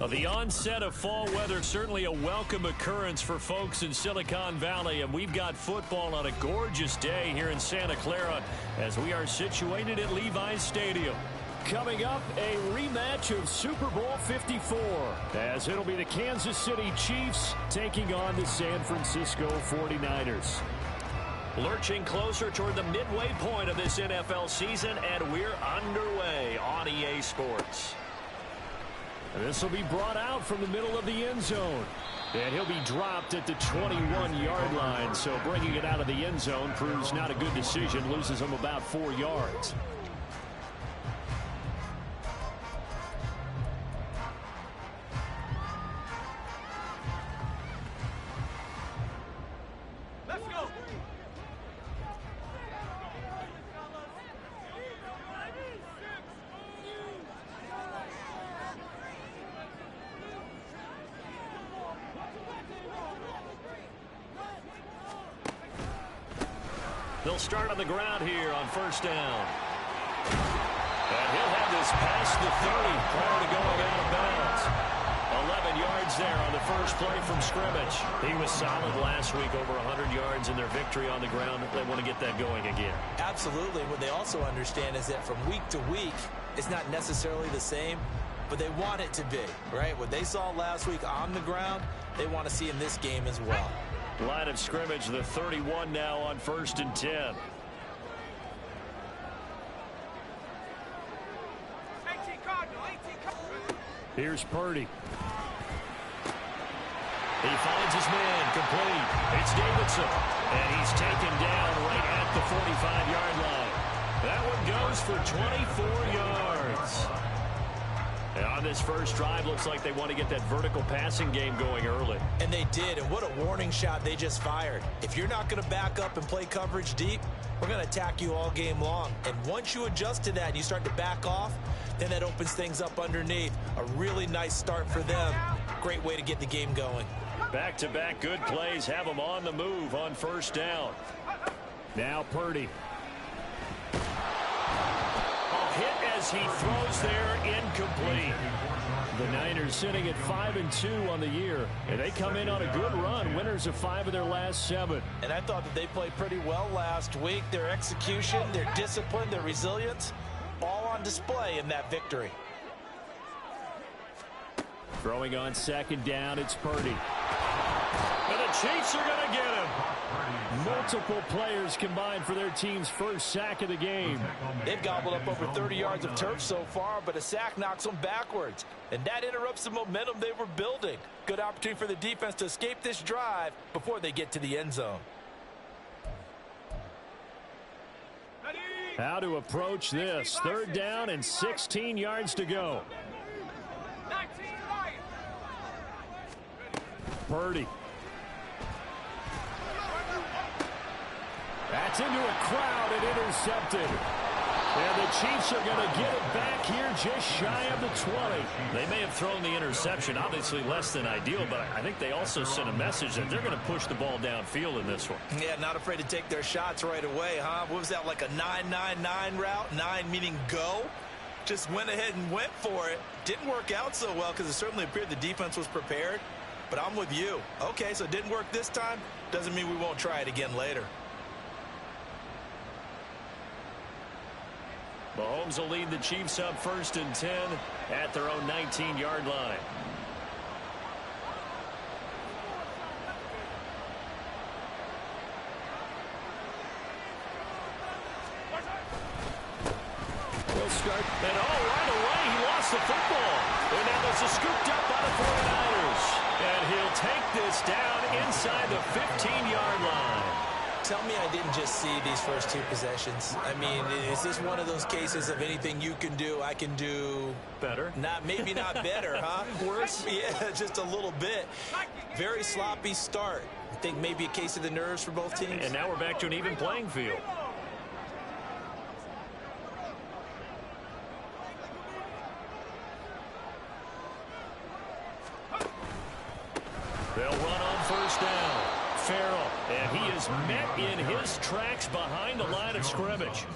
The onset of fall weather, certainly a welcome occurrence for folks in Silicon Valley, and we've got football on a gorgeous day here in Santa Clara as we are situated at Levi's Stadium. Coming up, a rematch of Super Bowl 54, as it'll be the Kansas City Chiefs taking on the San Francisco 49ers. Lurching closer toward the midway point of this NFL season, and we're underway on EA Sports. This will be brought out from the middle of the end zone. And he'll be dropped at the 21-yard line. So bringing it out of the end zone proves not a good decision. Loses him about 4 yards. They'll start on the ground here on first down. And he'll have this past the 30 prior to going out of bounds. 11 yards there on the first play from scrimmage. He was solid last week, over 100 yards in their victory on the ground. They want to get that going again. Absolutely. What they also understand is that from week to week, it's not necessarily the same, but they want it to be, right? What they saw last week on the ground, they want to see in this game as well. Line of scrimmage, the 31 now on first and 10. Here's Purdy. He finds his man, complete. It's Davidson, and he's taken down right at the 45-yard line. That one goes for 24 yards. And on this first drive, looks like they want to get that vertical passing game going early. And they did, and what a warning shot they just fired. If you're not going to back up and play coverage deep, we're going to attack you all game long. And once you adjust to that and you start to back off, then that opens things up underneath. A really nice start for them. Great way to get the game going. Back-to-back good plays have them on the move on first down. Now Purdy. Hit as he throws there, incomplete. The Niners sitting at 5-2 on the year, and they come in on a good run, winners of 5 of their last 7. And I thought that they played pretty well last week. Their execution, their discipline, their resilience, all on display in that victory. Throwing on second down, it's Purdy. And the Chiefs are going to get him. Multiple players combined for their team's first sack of the game. They've gobbled up over 30 yards of turf so far, but a sack knocks them backwards. And that interrupts the momentum they were building. Good opportunity for the defense to escape this drive before they get to the end zone. How to approach this. Third down and 16 yards to go. Purdy. That's into a crowd and intercepted. And the Chiefs are going to get it back here just shy of the 20. They may have thrown the interception, obviously less than ideal, but I think they also sent a message that they're going to push the ball downfield in this one. Yeah, not afraid to take their shots right away, huh? What was that, like a 9-9-9 route? 9 meaning go? Just went ahead and went for it. Didn't work out so well because it certainly appeared the defense was prepared. But I'm with you. Okay, so it didn't work this time. Doesn't mean we won't try it again later. Mahomes will lead the Chiefs up first and 10 at their own 19-yard line. He'll start. And right away, he lost the football. And now there's a scooped up by the 49ers. And he'll take this down inside the 15-yard line. Tell me I didn't just see these first 2 possessions. I mean, is this one of those cases of anything you can do, I can do better? Maybe not better, huh? Worse? Yeah, just a little bit. Very sloppy start. I think maybe a case of the nerves for both teams. And now we're back to an even playing field. They'll run on first down. Farrell, and he is met in his tracks behind the line of scrimmage.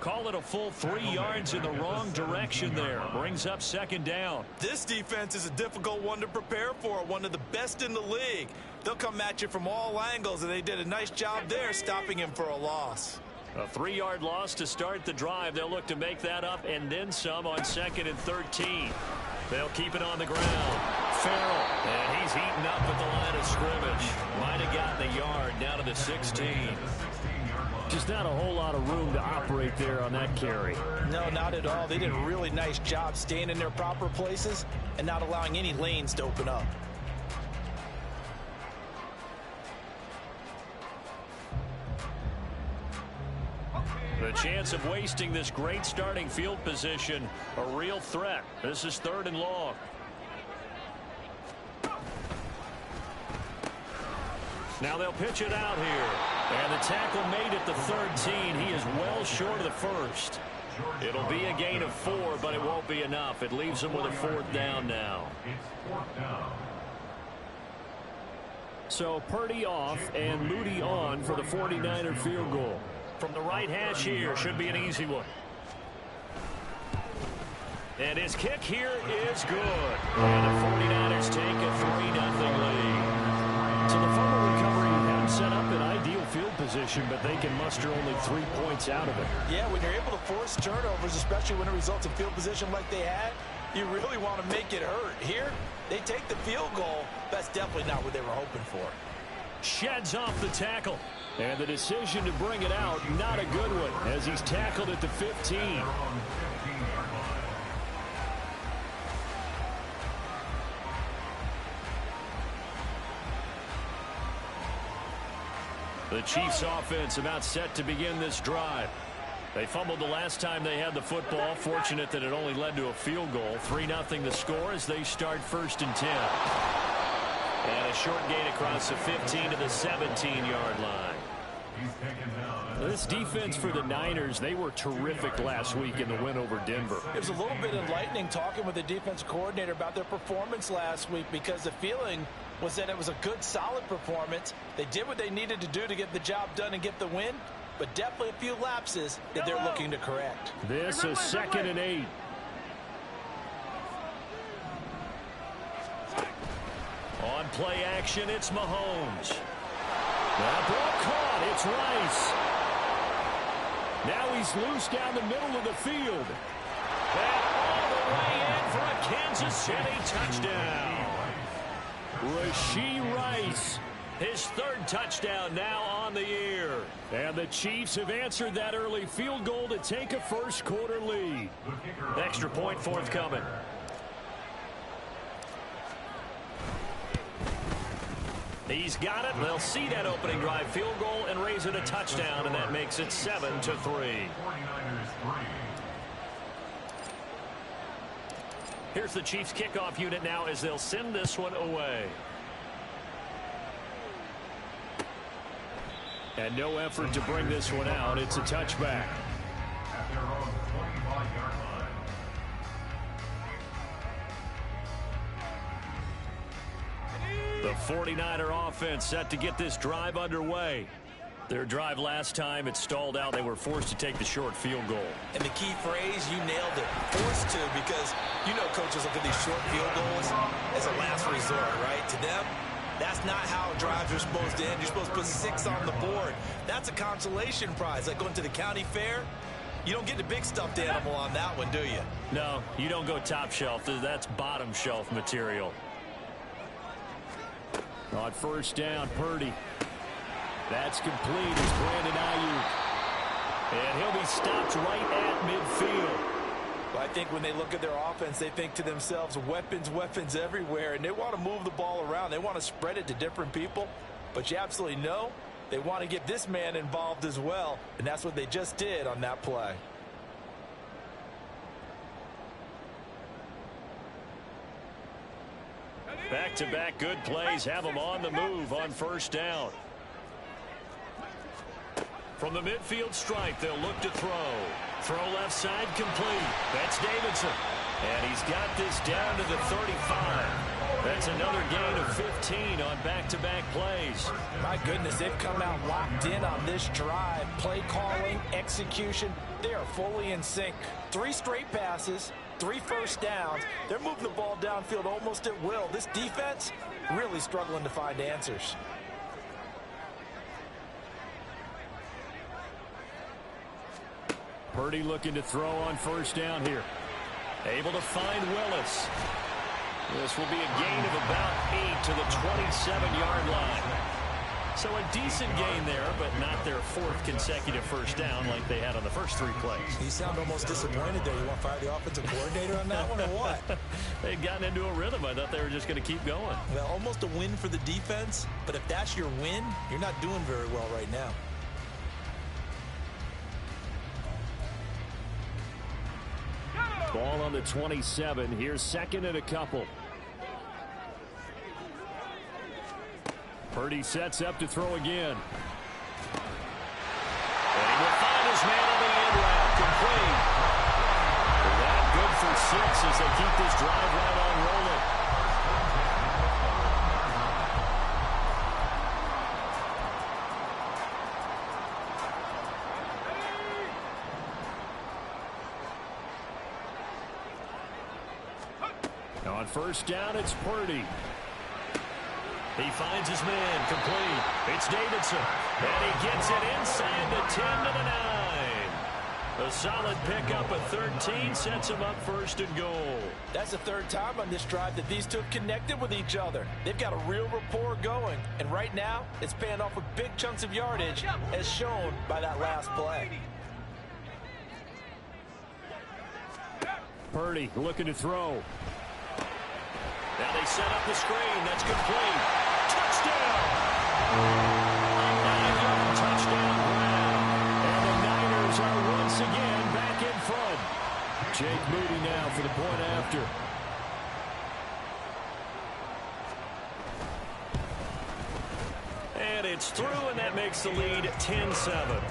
Call it a full 3 yards in the wrong direction there. Brings up second down. This defense is a difficult one to prepare for, one of the best in the league. They'll come at you from all angles, and they did a nice job there stopping him for a loss. A 3-yard loss to start the drive. They'll look to make that up and then some on 2nd and 13. They'll keep it on the ground. Farrell, and he's heating up at the line of scrimmage. Might have gotten a yard down to the 16. Just not a whole lot of room to operate there on that carry. No, not at all. They did a really nice job staying in their proper places and not allowing any lanes to open up. The chance of wasting this great starting field position, a real threat. This is 3rd and long. Now they'll pitch it out here. And the tackle made at the 13. He is well short of the first. It'll be a gain of 4, but it won't be enough. It leaves them with a 4th down now. So Purdy off and Moody on for the 49er field goal. From the right hash here, should be an easy one. And his kick here is good. And the 49ers take a 3-0 lead. So the fumble recovery had set up an ideal field position, but they can muster only 3 points out of it. Yeah, when you're able to force turnovers, especially when it results in field position like they had, you really want to make it hurt. Here, they take the field goal. That's definitely not what they were hoping for. Sheds off the tackle. And the decision to bring it out, not a good one, as he's tackled at the 15. The Chiefs offense about set to begin this drive. They fumbled the last time they had the football. Fortunate that it only led to a field goal. 3-0 the score as they start 1st and 10. And a short gain across the 15 to the 17-yard line. This defense for the Niners, they were terrific last week in the win over Denver. It was a little bit enlightening talking with the defense coordinator about their performance last week, because the feeling was that it was a good, solid performance. They did what they needed to do to get the job done and get the win, but definitely a few lapses that they're looking to correct. This is 2nd and 8. On play action, it's Mahomes. That ball caught. It's Rice. Now he's loose down the middle of the field. And all the way in for a Kansas City touchdown. Rashee Rice, his 3rd touchdown now on the year. And the Chiefs have answered that early field goal to take a first-quarter lead. Extra point forthcoming. He's got it. They'll see that opening drive field goal and raise it a touchdown, and that makes it 7-3. Here's the Chiefs kickoff unit now as they'll send this one away. And no effort to bring this one out. It's a touchback. The 49er offense set to get this drive underway. Their drive last time, it stalled out. They were forced to take the short field goal. And the key phrase, you nailed it, forced to, because you know coaches look at these short field goals as a last resort, right? To them, that's not how drives are supposed to end. You're supposed to put 6 on the board. That's a consolation prize, like going to the county fair. You don't get the big stuffed animal on that one, do you? No, you don't go top shelf. That's bottom shelf material. On 1st down, Purdy. That's complete as Brandon Ayuk. And he'll be stopped right at midfield. Well, I think when they look at their offense, they think to themselves, weapons, weapons everywhere. And they want to move the ball around. They want to spread it to different people. But you absolutely know they want to get this man involved as well. And that's what they just did on that play. Back-to-back good plays have them on the move on 1st down. From the midfield stripe, they'll look to throw. Throw left side complete. That's Davidson. And he's got this down to the 35. That's another gain of 15 on back-to-back plays. My goodness, they've come out locked in on this drive. Play calling, execution, they are fully in sync. 3 straight passes, 3 first downs. They're moving the ball downfield almost at will. This defense really struggling to find answers. Purdy looking to throw on first down here. Able to find Willis. This will be a gain of about 8 to the 27-yard line. So a decent gain there, but not their 4th consecutive first down like they had on the first 3 plays. You sound almost disappointed there. You want to fire the offensive coordinator on that one or what? They'd gotten into a rhythm. I thought they were just going to keep going. Well, almost a win for the defense, but if that's your win, you're not doing very well right now. Ball on the 27. Here's 2nd and a couple. Purdy sets up to throw again. And he will find his man on the end route. Complete. That good for 6 as they keep this drive right on rolling. On first down, it's Purdy. He finds his man, complete. It's Davidson, and he gets it inside the 10 to the 9. A solid pickup of 13 sets him up 1st and goal. That's the 3rd time on this drive that these two have connected with each other. They've got a real rapport going, and right now it's paying off with big chunks of yardage, as shown by that last play. Purdy looking to throw. Now they set up the screen. That's complete. Touchdown! A 9-yard touchdown grab. And the Niners are once again back in front. Jake Moody now for the point after. And it's through, and that makes the lead 10-7.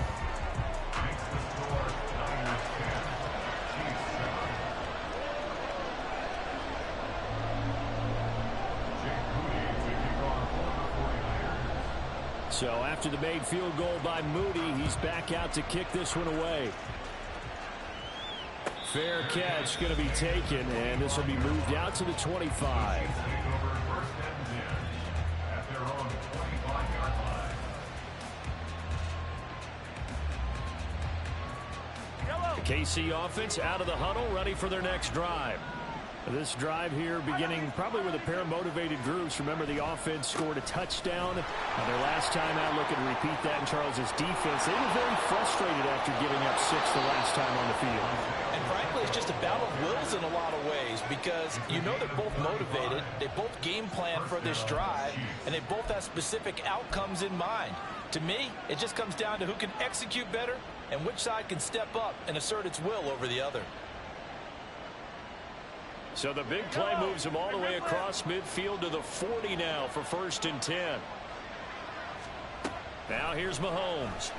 So after the made field goal by Moody, he's back out to kick this one away. Fair catch going to be taken, and this will be moved out to the 25. The KC offense out of the huddle, ready for their next drive. This drive here beginning probably with a pair of motivated groups. Remember, the offense scored a touchdown on their last time out. Looking to repeat that in Charles's defense. They were very frustrated after giving up 6 the last time on the field. And frankly, it's just a battle of wills in a lot of ways, because you know they're both motivated. They both game plan for this drive, and they both have specific outcomes in mind. To me, it just comes down to who can execute better and which side can step up and assert its will over the other. So the big play moves him all the way across midfield to the 40 now for 1st and 10. Now here's Mahomes.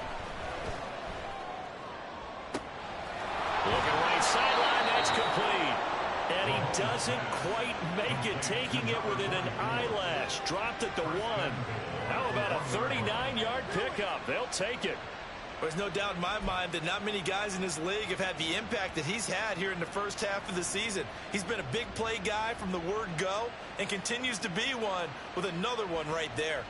Looking right sideline, that's complete. And he doesn't quite make it, taking it within an eyelash. Dropped at the 1. How about a 39-yard pickup? They'll take it. There's no doubt in my mind that not many guys in this league have had the impact that he's had here in the first half of the season. He's been a big play guy from the word go and continues to be one with another one right there.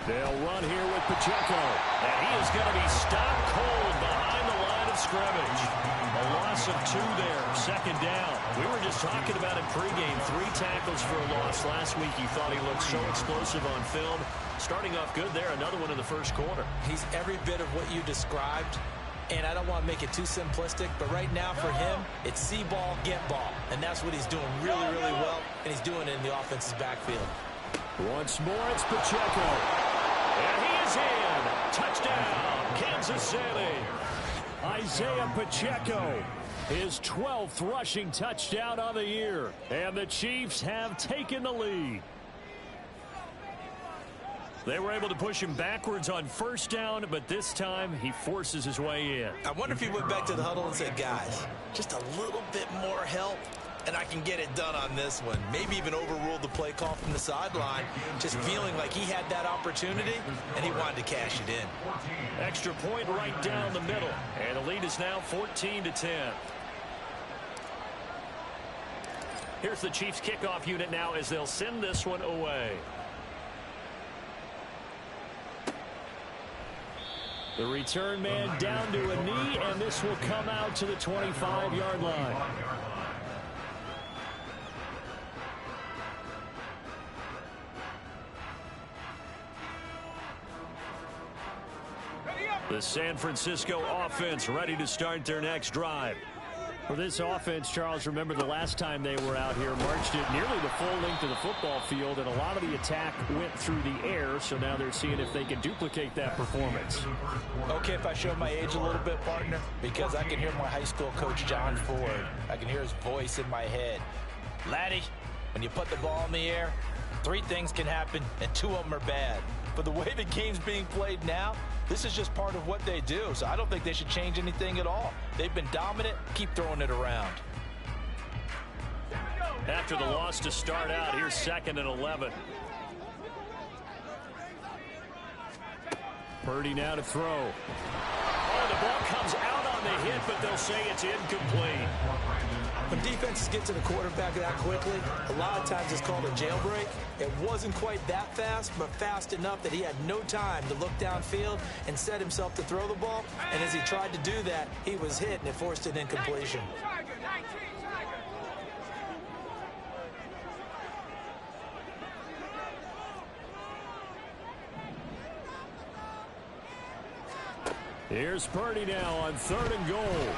They'll run here with Pacheco, and he is going to be stopped cold behind the line of scrimmage. A loss of 2 there, 2nd down. We were just talking about it pregame. 3 tackles for a loss. Last week he thought he looked so explosive on film. Starting off good there, another one in the first quarter. He's every bit of what you described, and I don't want to make it too simplistic, but right now for him, it's see ball, get ball. And that's what he's doing really, really well, and he's doing it in the offense's backfield. Once more, it's Pacheco. And he is in. Touchdown, Kansas City. Isaiah Pacheco His 12th rushing touchdown of the year. And the Chiefs have taken the lead. They were able to push him backwards on first down, but this time he forces his way in. I wonder if he went back to the huddle and said, guys, just a little bit more help, and I can get it done on this one. Maybe even overruled the play call from the sideline, just feeling like he had that opportunity, and he wanted to cash it in. Extra point right down the middle, and the lead is now 14-10. Here's the Chiefs kickoff unit now as they'll send this one away. The return man down to a knee, and this will come out to the 25-yard line. The San Francisco offense ready to start their next drive. For this offense, Charles, remember the last time they were out here, marched it nearly the full length of the football field, and a lot of the attack went through the air, so now they're seeing if they can duplicate that performance. Okay, if I show my age a little bit, partner, because I can hear my high school coach, John Ford. I can hear his voice in my head. Laddie, when you put the ball in the air, 3 things can happen, and 2 of them are bad. But the way the game's being played now, this is just part of what they do, so I don't think they should change anything at all. They've been dominant. Keep throwing it around. After the loss to start out, here's 2nd and 11. Purdy now to throw. Oh, the ball comes out on the hit, but they'll say it's incomplete. When defenses get to the quarterback that quickly, a lot of times it's called a jailbreak. It wasn't quite that fast, but fast enough that he had no time to look downfield and set himself to throw the ball. And as he tried to do that, he was hit, and it forced an incompletion. Here's Purdy now on 3rd and goal.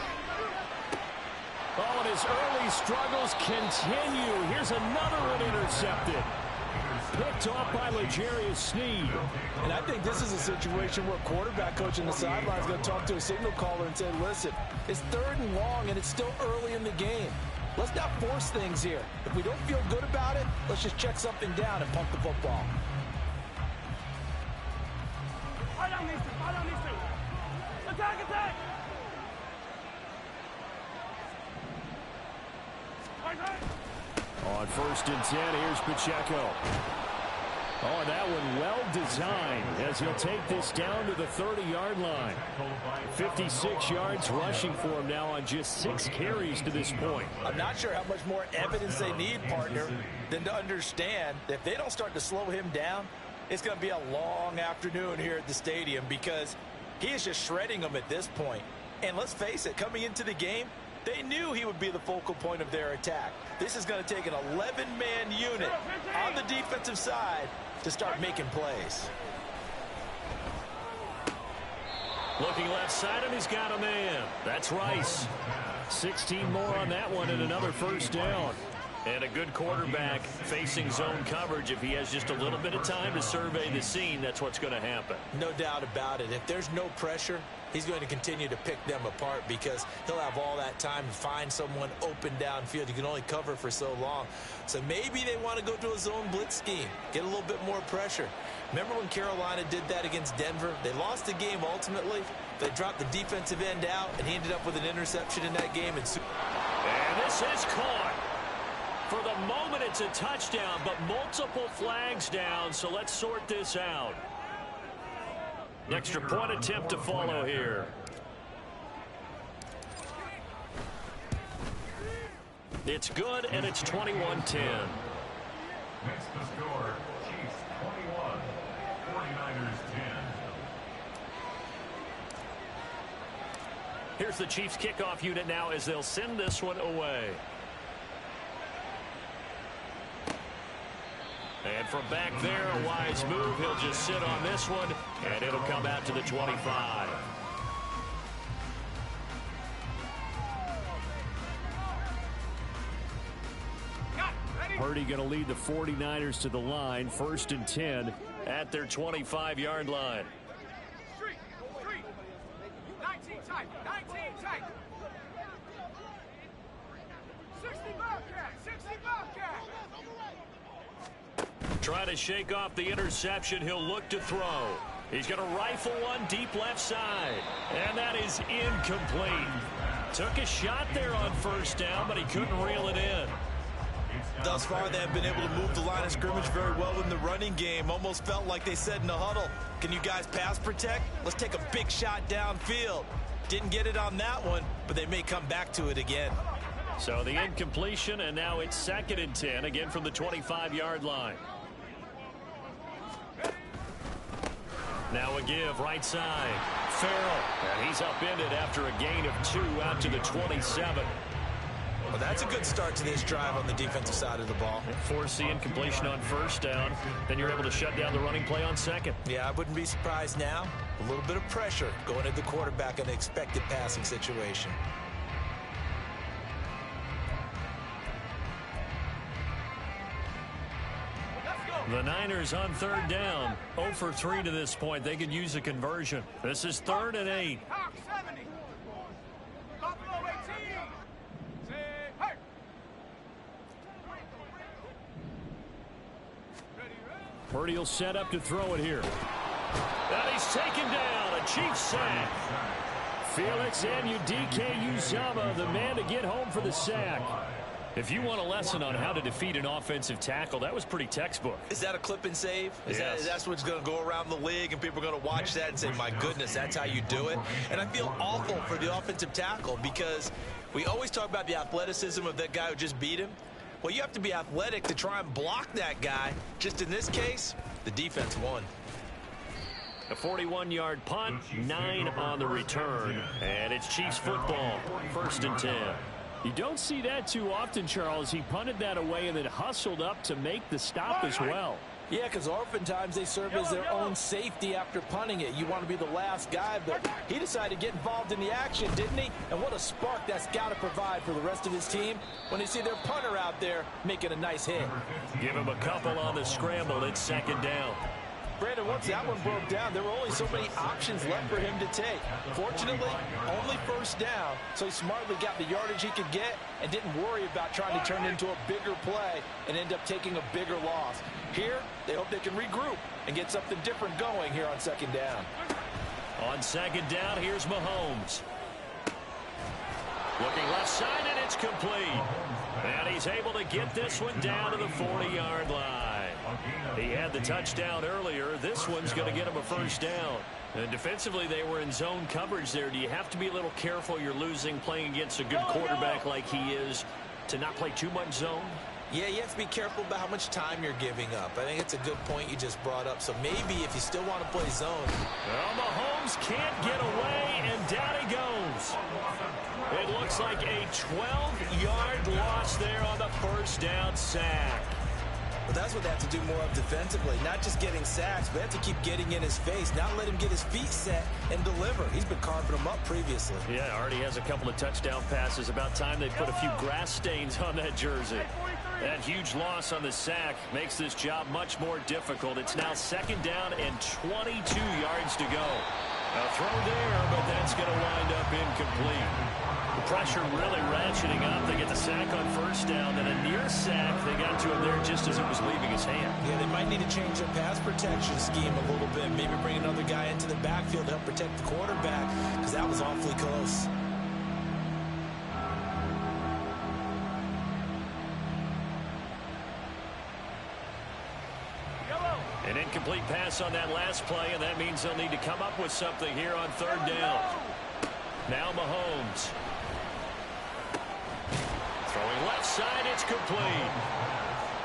Oh, and his early struggles continue. Here's another one intercepted. Picked off by L'Jarius Sneed. And I think this is a situation where quarterback coach in the sideline is going to talk to a signal caller and say, listen, it's 3rd and long, and it's still early in the game. Let's not force things here. If we don't feel good about it, let's just check something down and pump the football. Attack! On 1st and 10, here's Pacheco. Oh, and that one well designed as he'll take this down to the 30-yard line. 56 yards rushing for him now on just 6 carries to this point. I'm not sure how much more evidence they need, partner, than to understand that if they don't start to slow him down, it's going to be a long afternoon here at the stadium because he is just shredding them at this point. And let's face it, coming into the game, they knew he would be the focal point of their attack. This is going to take an 11-man unit on the defensive side to start making plays. Looking left side, and he's got a man. That's Rice. 16 more on that one and another 1st down. And a good quarterback facing zone coverage. If he has just a little bit of time to survey the scene, that's what's going to happen. No doubt about it. If there's no pressure, he's going to continue to pick them apart because he'll have all that time to find someone open downfield. You can only cover for so long. So maybe they want to go to a zone blitz scheme, get a little bit more pressure. Remember when Carolina did that against Denver? They lost the game ultimately. They dropped the defensive end out, and he ended up with an interception in that game. And this is caught. For the moment, it's a touchdown, but multiple flags down, so let's sort this out. An extra point attempt to follow here. It's good, and it's 21-10. Next to score, Chiefs 21, 49ers 10. Here's the Chiefs kickoff unit now as they'll send this one away. And from back there, a wise move. He'll just sit on this one, and it'll come out to the 25. Purdy going to lead the 49ers to the line. 1st and 10 at their 25-yard line. 19 tight. Trying to shake off the interception. He'll look to throw. He's going to rifle one deep left side. And that is incomplete. Took a shot there on first down, but he couldn't reel it in. Thus far, they have been able to move the line of scrimmage very well in the running game. Almost felt like they said in the huddle, can you guys pass protect? Let's take a big shot downfield. Didn't get it on that one, but they may come back to it again. So the incompletion, and now it's 2nd and 10, again from the 25-yard line. Now a give, right side. Farrell, and he's upended after a gain of 2 out to the 27. Well, that's a good start to this drive on the defensive side of the ball. Force the incompletion on first down. Then you're able to shut down the running play on second. Yeah, I wouldn't be surprised now. A little bit of pressure going at the quarterback in an expected passing situation. The Niners on 3rd down. 0 for 3 to this point. They could use a conversion. This is 3rd and 8. Purdy will set up to throw it here. And he's taken down. A Chiefs sack. Felix Anudike-Uzomah, the man to get home for the sack. If you want a lesson on how to defeat an offensive tackle, that was pretty textbook. Is that a clip and save? Yes. That's what's going to go around the league, and people are going to watch that and say, my goodness, that's how you do it? And I feel awful for the offensive tackle because we always talk about the athleticism of that guy who just beat him. Well, you have to be athletic to try and block that guy. Just in this case, the defense won. A 41-yard punt, 9 on the return, and it's Chiefs football, 1st and 10. You don't see that too often, Charles. He punted that away and then hustled up to make the stop as well. Yeah, because oftentimes they serve as their own safety after punting it. You want to be the last guy, but he decided to get involved in the action, didn't he? And what a spark that's got to provide for the rest of his team when they see their punter out there making a nice hit. Give him a couple on the scramble. It's 2nd down. Brandon, once that one broke down, there were only so many options left for him to take. Fortunately, only first down, so he smartly got the yardage he could get and didn't worry about trying to turn it into a bigger play and end up taking a bigger loss. Here, they hope they can regroup and get something different going here on 2nd down. On 2nd down, here's Mahomes. Looking left side, and it's complete. And he's able to get this one down to the 40-yard line. He had the touchdown earlier. This one's going to get him a first down. And defensively, they were in zone coverage there. Do you have to be a little careful you're losing playing against a good quarterback like he is to not play too much zone? Yeah, you have to be careful about how much time you're giving up. I think it's a good point you just brought up. So maybe if you still want to play zone. Well, Mahomes can't get away, and down he goes. It looks like a 12-yard loss there on the first down sack. But that's what they have to do more of defensively. Not just getting sacks, but have to keep getting in his face. Not let him get his feet set and deliver. He's been carving them up previously. Yeah, already has a couple of touchdown passes. About time they put a few grass stains on that jersey. That huge loss on the sack makes this job much more difficult. It's now 2nd down and 22 yards to go. A throw there, but that's going to wind up incomplete. The pressure really ratcheting up. They get the sack on first down, then a near sack. They got to him there just as it was leaving his hand. Yeah, they might need to change their pass protection scheme a little bit. Maybe bring another guy into the backfield to help protect the quarterback, because that was awfully close. An incomplete pass on that last play, and that means they'll need to come up with something here on 3rd down. Now Mahomes. Throwing left side, it's complete.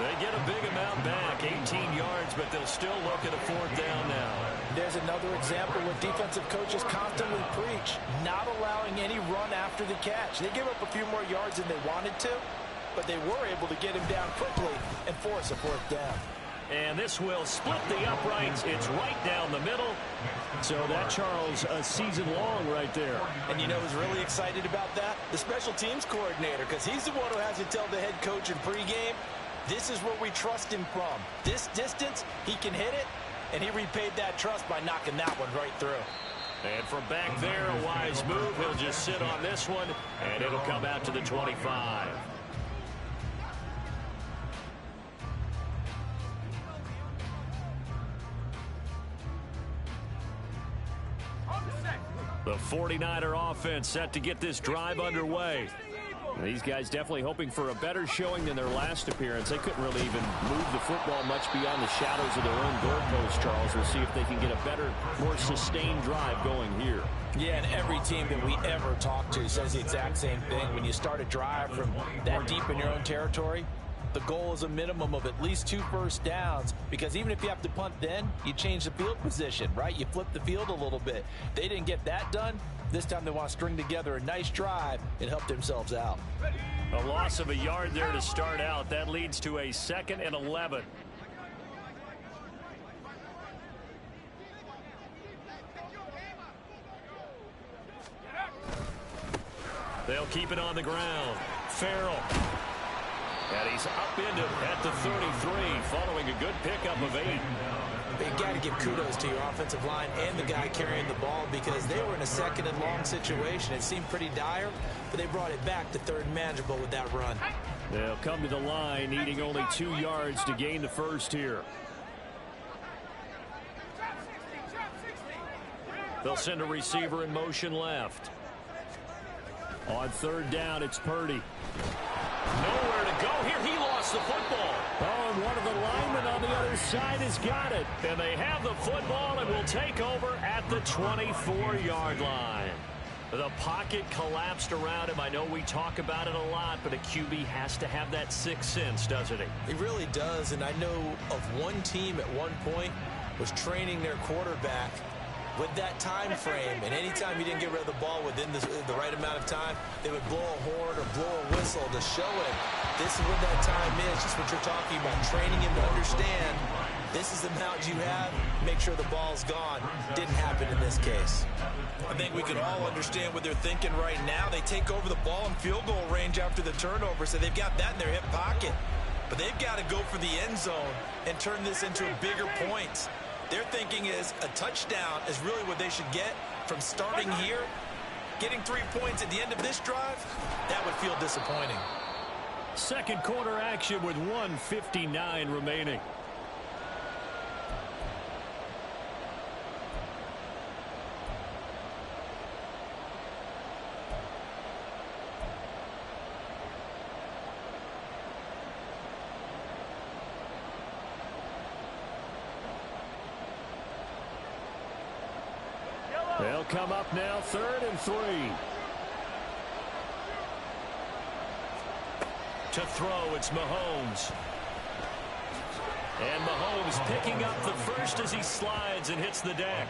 They get a big amount back, 18 yards, but they'll still look at a 4th down now. There's another example where defensive coaches constantly preach, not allowing any run after the catch. They give up a few more yards than they wanted to, but they were able to get him down quickly and force a 4th down. And this will split the uprights. It's right down the middle. So that, Charles, a season long right there. And you know who's really excited about that? The special teams coordinator, because he's the one who has to tell the head coach in pregame, this is where we trust him from. This distance, he can hit it, and he repaid that trust by knocking that one right through. And from back there, a wise move. He'll just sit on this one, and it'll come out to the 25. The 49er offense set to get this drive underway. These guys definitely hoping for a better showing than their last appearance. They couldn't really even move the football much beyond the shadows of their own goalpost, Charles. We'll see if they can get a better, more sustained drive going here. Yeah, and every team that we ever talk to says the exact same thing. When you start a drive from that deep in your own territory, the goal is a minimum of at least 2 first downs, because even if you have to punt then, you change the field position, right? You flip the field a little bit. They didn't get that done. This time they want to string together a nice drive and help themselves out. A loss of a yard there to start out. That leads to a 2nd and 11. They'll keep it on the ground. Farrell. And he's up into at the 33, following a good pickup of 8. You got to give kudos to your offensive line and the guy carrying the ball, because they were in a 2nd and long situation. It seemed pretty dire, but they brought it back to 3rd and manageable with that run. They'll come to the line, needing only 2 yards to gain the first here. They'll send a receiver in motion left. On 3rd down, it's Purdy. Nowhere to go here. He lost the football. Oh, and one of the linemen on the other side has got it. And they have the football and will take over at the 24-yard line. The pocket collapsed around him. I know we talk about it a lot, but a QB has to have that 6th sense, doesn't he? He really does, and I know of one team at one point was training their quarterback with that time frame, and anytime he didn't get rid of the ball within the right amount of time, they would blow a horn or blow a whistle to show him this is what that time is. Just what you're talking about, training him to understand this is the amount you have, make sure the ball's gone. Didn't happen in this case. I think we can all understand what they're thinking right now. They take over the ball in field goal range after the turnover, so they've got that in their hip pocket. But they've got to go for the end zone and turn this into bigger points. Their thinking is a touchdown is really what they should get from starting here. Getting 3 points at the end of this drive, that would feel disappointing. Second quarter action with 1:59 remaining. They'll come up now, 3rd and 3. To throw, it's Mahomes. And Mahomes picking up the first as he slides and hits the deck.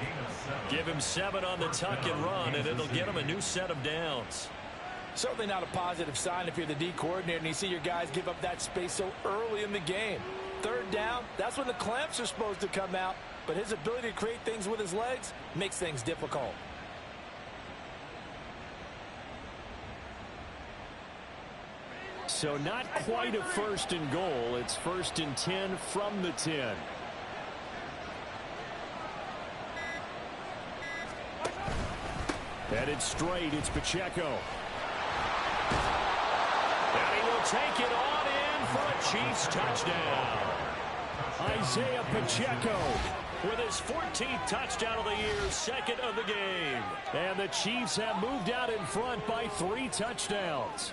Give him 7 on the tuck and run, and it'll get him a new set of downs. Certainly not a positive sign if you're the D coordinator and you see your guys give up that space so early in the game. 3rd down, that's when the clamps are supposed to come out, but his ability to create things with his legs makes things difficult. So not quite a 1st and goal. It's 1st and 10 from the 10. Headed straight, it's Pacheco. And he will take it on in for a Chiefs touchdown. Isaiah Pacheco with his 14th touchdown of the year, 2nd of the game. And the Chiefs have moved out in front by 3 touchdowns.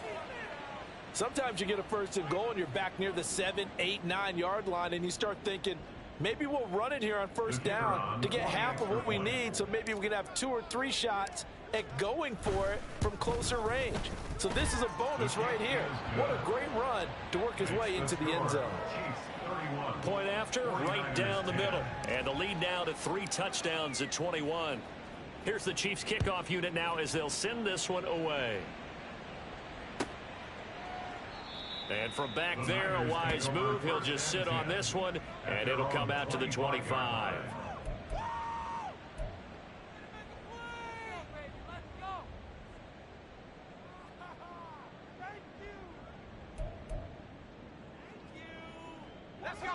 Sometimes you get a 1st and goal and you're back near the 7, 8, 9-yard line, and you start thinking, maybe we'll run it here on 1st down to get half of what we need, so maybe we can have 2 or 3 shots at going for it from closer range. So this is a bonus right here. What a great run to work his way into the end zone. Point after, right down the middle. And the lead now to 3 touchdowns at 21. Here's the Chiefs kickoff unit now as they'll send this one away. And from back there, a wise move. He'll just sit on this one, and it'll come out to the 25.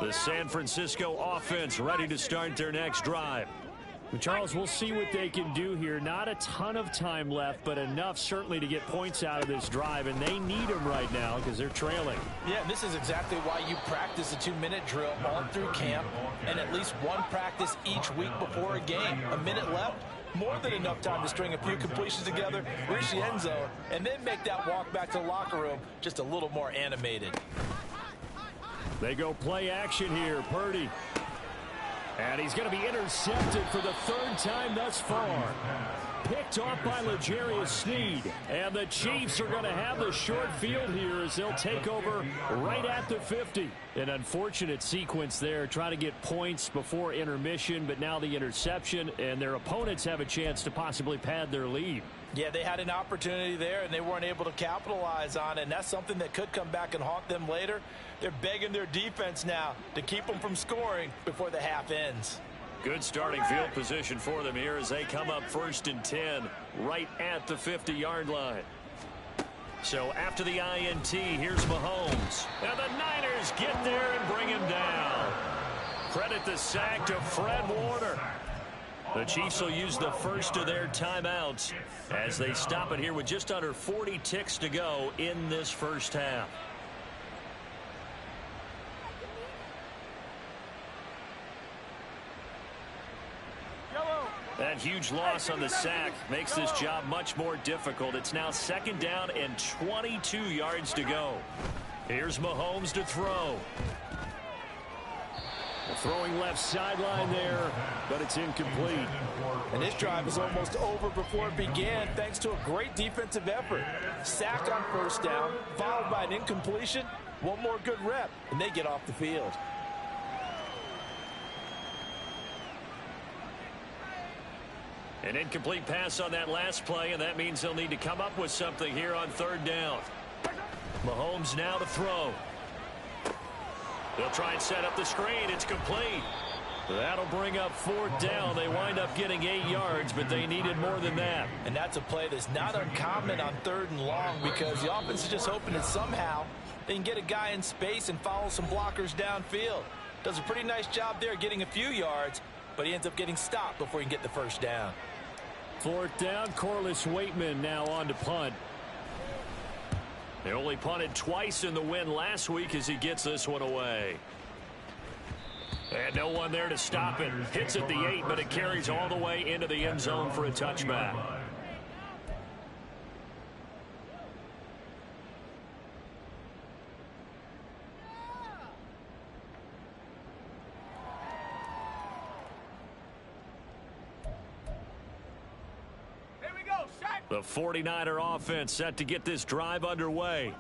The San Francisco offense ready to start their next drive. Charles, we'll see what they can do here. Not a ton of time left, but enough certainly to get points out of this drive, and they need them right now because they're trailing. Yeah, this is exactly why you practice a 2-minute drill all through camp and at least one practice each week before a game. A minute left, more than enough time to string a few completions together, reach the end zone, and then make that walk back to the locker room just a little more animated. They go play action here. Purdy. And he's going to be intercepted for the third time thus far. Picked off by L'Jarius Sneed. And the Chiefs are going to have the short field here as they'll take over right at the 50. An unfortunate sequence there, trying to get points before intermission, but now the interception, and their opponents have a chance to possibly pad their lead. Yeah, they had an opportunity there, and they weren't able to capitalize on it, and that's something that could come back and haunt them later. They're begging their defense now to keep them from scoring before the half ends. Good starting field position for them here as they come up 1st and 10 right at the 50-yard line. So after the INT, here's Mahomes. And the Niners get there and bring him down. Credit the sack to Fred Warner. The Chiefs will use the first of their timeouts as they stop it here with just under 40 ticks to go in this first half. That huge loss on the sack makes this job much more difficult. It's now 2nd down and 22 yards to go. Here's Mahomes to throw. Throwing left sideline there, but it's incomplete. And this drive is almost over before it began thanks to a great defensive effort. Sack on 1st down, followed by an incompletion. One more good rep, and they get off the field. An incomplete pass on that last play, and that means they'll need to come up with something here on 3rd down. Mahomes now to throw. They'll try and set up the screen. It's complete. That'll bring up 4th down. They wind up getting 8 yards, but they needed more than that. And that's a play that's not uncommon on 3rd and long because the offense is just hoping that somehow they can get a guy in space and follow some blockers downfield. Does a pretty nice job there getting a few yards, but he ends up getting stopped before he can get the 1st down. 4th down, Corliss Waitman now on to punt. They only punted twice in the win last week as he gets this one away. And no one there to stop it. Hits at the 8, but it carries all the way into the end zone for a touchback. The 49er offense set to get this drive underway.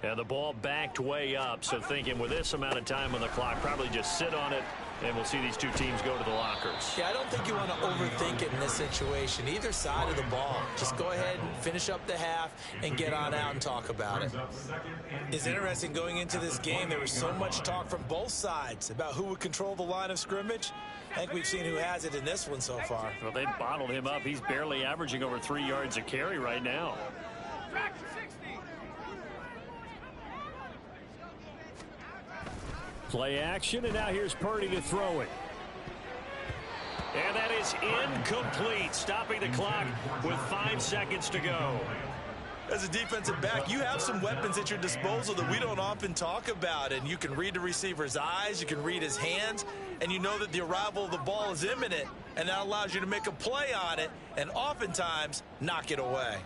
And the ball backed way up, so thinking with this amount of time on the clock, probably just sit on it, and we'll see these two teams go to the lockers. Yeah, I don't think you want to overthink it in this situation. Either side of the ball. Just go ahead and finish up the half and get on out and talk about it. It's interesting going into this game. There was so much talk from both sides about who would control the line of scrimmage. I think we've seen who has it in this one so far. Well, they've bottled him up. He's barely averaging over 3 yards a carry right now. Play action, and now here's Purdy to throw it. And that is incomplete, stopping the clock with 5 seconds to go. As a defensive back, you have some weapons at your disposal that we don't often talk about. And you can read the receiver's eyes, you can read his hands, and you know that the arrival of the ball is imminent. And that allows you to make a play on it and oftentimes knock it away.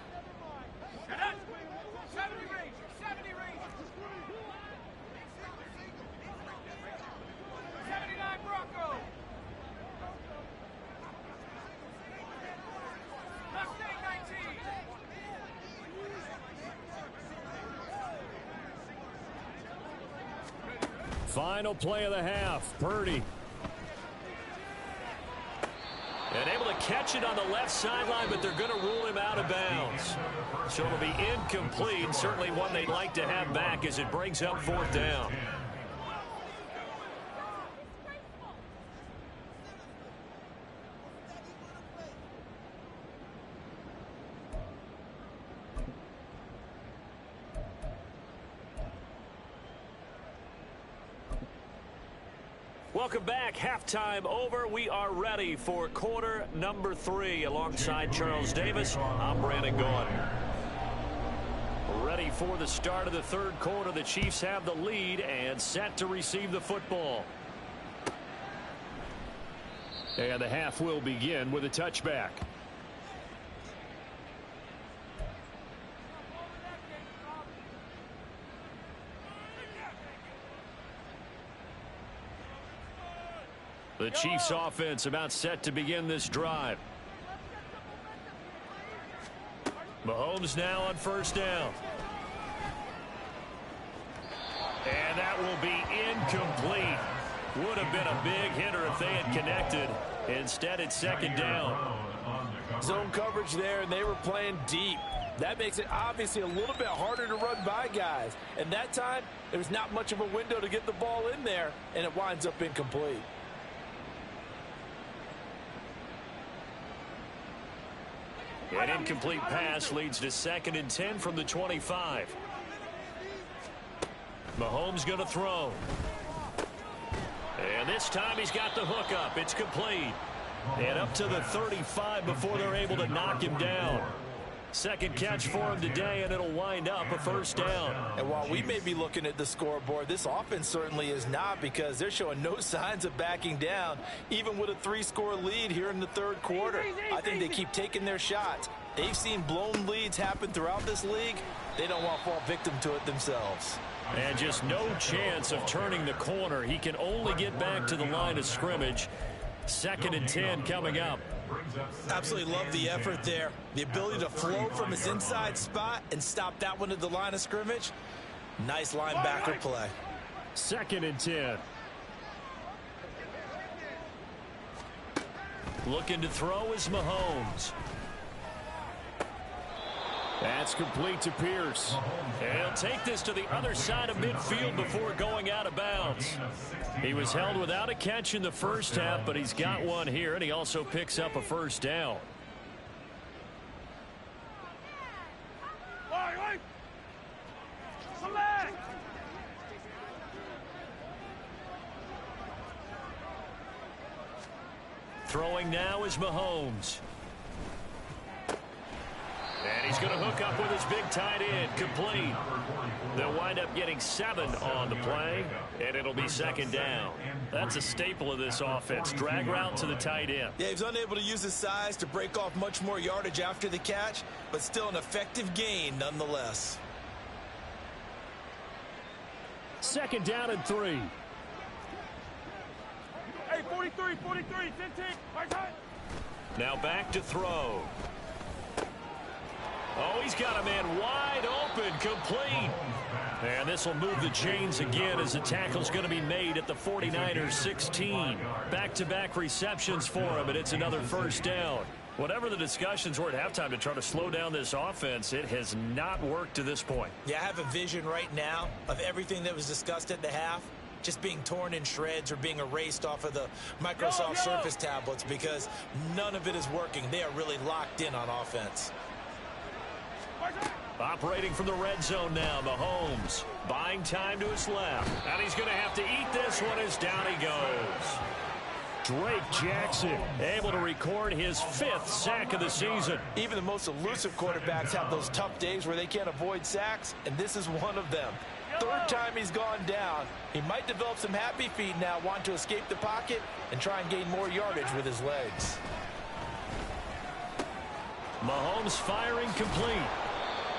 Final play of the half, Purdy. And able to catch it on the left sideline, but they're going to rule him out of bounds. So it'll be incomplete, certainly one they'd like to have back as it brings up 4th down. Welcome back. Halftime over. We are ready for quarter number 3. Alongside Charles Davis, I'm Brandon Gaudin. Ready for the start of the 3rd quarter. The Chiefs have the lead and set to receive the football. And the half will begin with a touchback. The Chiefs offense about set to begin this drive. Mahomes now on first down. And that will be incomplete. Would have been a big hitter if they had connected. Instead, it's second down. Zone coverage there, and they were playing deep. That makes it obviously a little bit harder to run by guys. And that time, there was not much of a window to get the ball in there, and it winds up incomplete. An incomplete pass leads to 2nd and 10 from the 25. Mahomes going to throw. And this time he's got the hook up. It's complete. And up to the 35 before they're able to knock him down. Second catch for him today, and it'll wind up a first down. And while we may be looking at the scoreboard, this offense certainly is not, because they're showing no signs of backing down, even with a 3-score lead here in the third quarter. I think they keep taking their shots. They've seen blown leads happen throughout this league. They don't want to fall victim to it themselves. And just no chance of turning the corner. He can only get back to the line of scrimmage. 2nd and 10 coming up. Absolutely love the effort there. The ability to flow from his inside spot and stop that one at the line of scrimmage. Nice linebacker play. 2nd and 10. Looking to throw is Mahomes. That's complete to Pierce. And he'll take this to the other side of midfield before going out of bounds. He was held without a catch in the first half, but he's got one here, and he also picks up a first down. Throwing now is Mahomes. And he's going to hook up with his big tight end, complete. They'll wind up getting 7 on the play, and it'll be second down. That's a staple of this offense, drag route to the tight end. Yeah, he's unable to use his size to break off much more yardage after the catch, but still an effective gain nonetheless. 2nd down and 3. Hey, 43, 15. Now back to throw. Oh, he's got a man wide open, complete. And this will move the chains again as the tackle's going to be made at the 49ers 16. Back-to-back receptions for him, and it's another first down. Whatever the discussions were at halftime to try to slow down this offense, it has not worked to this point. Yeah, I have a vision right now of everything that was discussed at the half just being torn in shreds or being erased off of the Microsoft Surface tablets, because none of it is working. They are really locked in on offense. Operating from the red zone now, Mahomes buying time to his left. And he's going to have to eat this one as down he goes. Drake Jackson able to record his 5th sack of the season. Even the most elusive quarterbacks have those tough days where they can't avoid sacks, and this is one of them. 3rd time he's gone down. He might develop some happy feet now, want to escape the pocket and try and gain more yardage with his legs. Mahomes firing complete.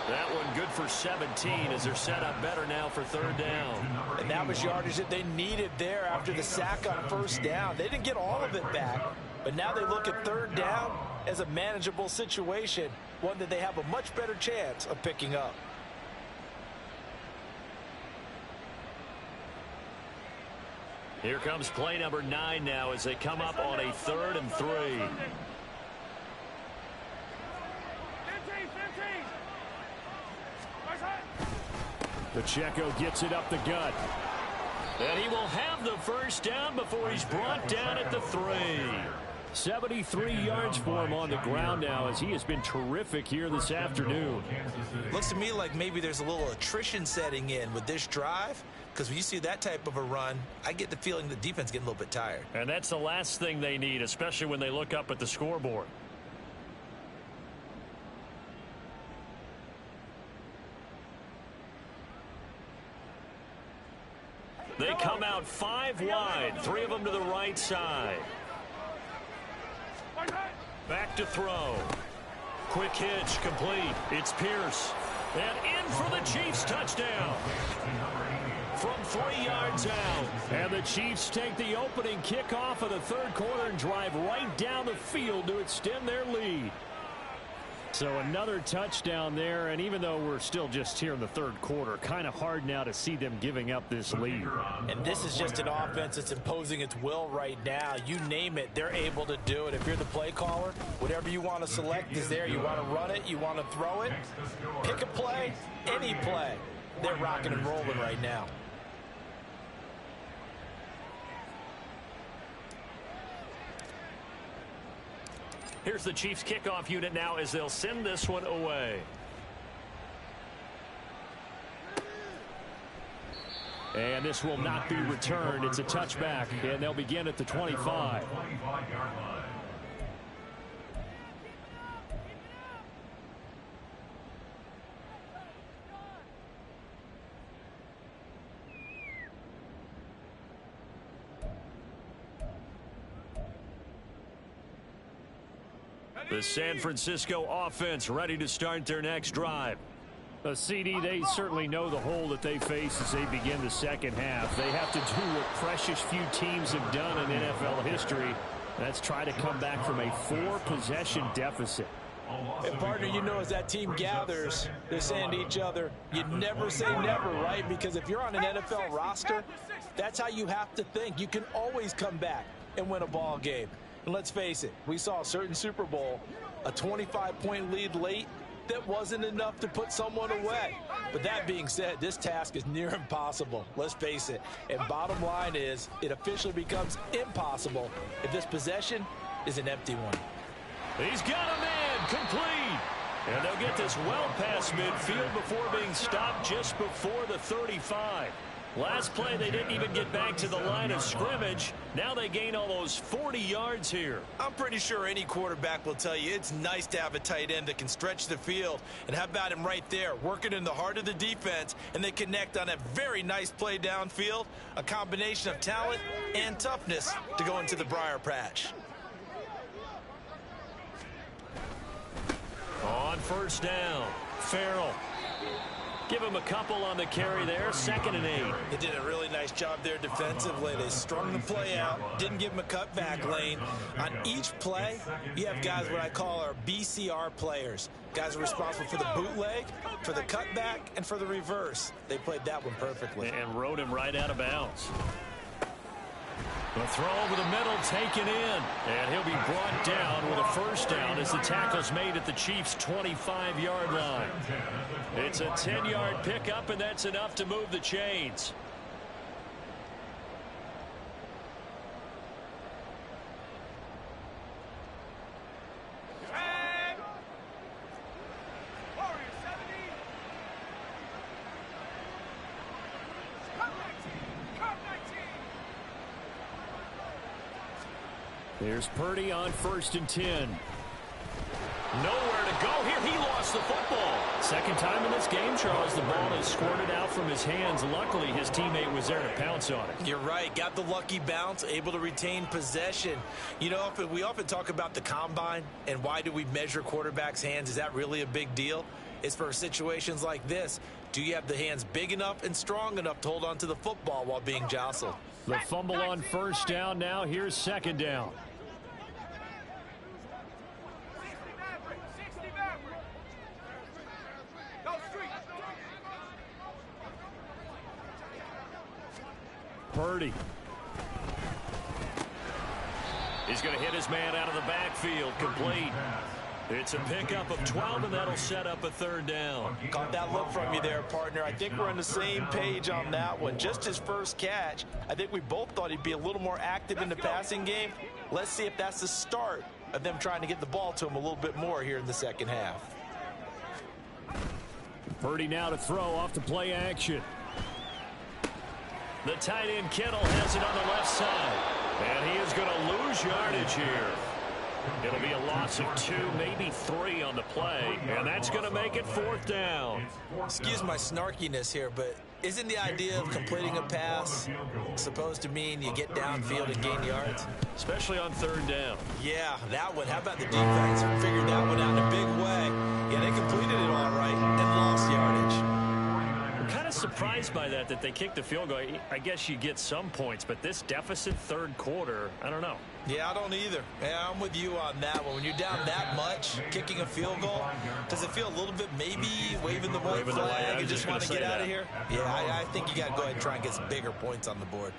That one good for 17 as they're set up better now for 3rd down. And that was yardage that they needed there after the sack on first down. They didn't get all of it back, but now they look at 3rd down as a manageable situation, one that they have a much better chance of picking up. Here comes play number 9 now as they come up on a 3rd and 3. Pacheco gets it up the gut. And he will have the first down before he's brought down at the 3. 73 yards for him on the ground now as he has been terrific here this afternoon. Looks to me like maybe there's a little attrition setting in with this drive, because when you see that type of a run, I get the feeling the defense getting a little bit tired. And that's the last thing they need, especially when they look up at the scoreboard. They come out 5 wide, 3 of them to the right side. Back to throw. Quick hitch, complete. It's Pierce. And in for the Chiefs touchdown. from 3 yards out. And the Chiefs take the opening kickoff of the third quarter and drive right down the field to extend their lead. So another touchdown there, and even though we're still just here in the third quarter, kind of hard now to see them giving up this lead. And this is just an offense that's imposing its will right now. You name it, they're able to do it. If you're the play caller, whatever you want to select is there. You want to run it, you want to throw it, pick a play, any play. They're rocking and rolling right now. Here's the Chiefs kickoff unit now as they'll send this one away. And this will not be returned. It's a touchback, and they'll begin at the 25. The San Francisco offense ready to start their next drive. CD, they certainly know the hole that they face as they begin the second half. They have to do what precious few teams have done in NFL history. That's try to come back from a 4-possession deficit. And partner, you know, as that team gathers, they're saying to each other, you never say never, right? Because if you're on an NFL roster, that's how you have to think. You can always come back and win a ball game. And let's face it, we saw a certain Super Bowl, a 25-point lead late, that wasn't enough to put someone away. But that being said, this task is near impossible. Let's face it. And bottom line is, it officially becomes impossible if this possession is an empty one. He's got a man complete. And they'll get this well past midfield before being stopped just before the 35. Last play, they didn't even get back to the line of scrimmage. Now they gain almost 40 yards here. I'm pretty sure any quarterback will tell you it's nice to have a tight end that can stretch the field. And how about him right there, working in the heart of the defense, and they connect on a very nice play downfield, a combination of talent and toughness to go into the briar patch. On first down, Farrell. Give him a couple on the carry there, 2nd and 8. They did a really nice job there defensively. They strung the play out, didn't give him a cutback lane. On each play, you have guys what I call our BCR players. Guys are responsible for the bootleg, for the cutback, and for the reverse. They played that one perfectly. And rode him right out of bounds. The throw over the middle taken in. And he'll be brought down with a first down as the tackle's made at the Chiefs' 25-yard line. It's a 10-yard pickup, and that's enough to move the chains. There's Purdy on 1st and 10. Nowhere to go here. He lost the football. Second time in this game, Charles, the ball is squirted out from his hands. Luckily, his teammate was there to pounce on it. You're right. Got the lucky bounce, able to retain possession. You know, we often talk about the combine and why do we measure quarterbacks' hands. Is that really a big deal? It's for situations like this. Do you have the hands big enough and strong enough to hold on to the football while being jostled? The fumble on first down now. Here's 2nd down. Purdy. He's going to hit his man out of the backfield. Complete. It's a pickup of 12, and that'll set up a 3rd down. Caught that look from you there, partner. I think we're on the same page on that one. Just his first catch. I think we both thought he'd be a little more active in the passing game. Let's see if that's the start of them trying to get the ball to him a little bit more here in the second half. Purdy now to throw off the play action. The tight end Kittle has it on the left side. And he is going to lose yardage here. It'll be a loss of 2, maybe 3 on the play. And that's going to make it 4th down. Excuse my snarkiness here, but isn't the idea of completing a pass supposed to mean you get downfield and gain yards? Especially on 3rd down. Yeah, that one. How about the defense who figured that one out in a big way? Yeah, they completed it all right and lost yardage. We're kind of surprised by that they kicked the field goal. I guess you get some points, but this deficit third quarter, I don't know. Yeah, I don't either. Yeah, I'm with you on that one. When you're down that much, kicking a field goal, does it feel a little bit maybe waving the white flag and just want to get out of here? Yeah, I think you got to go ahead and try and get some bigger points on the board.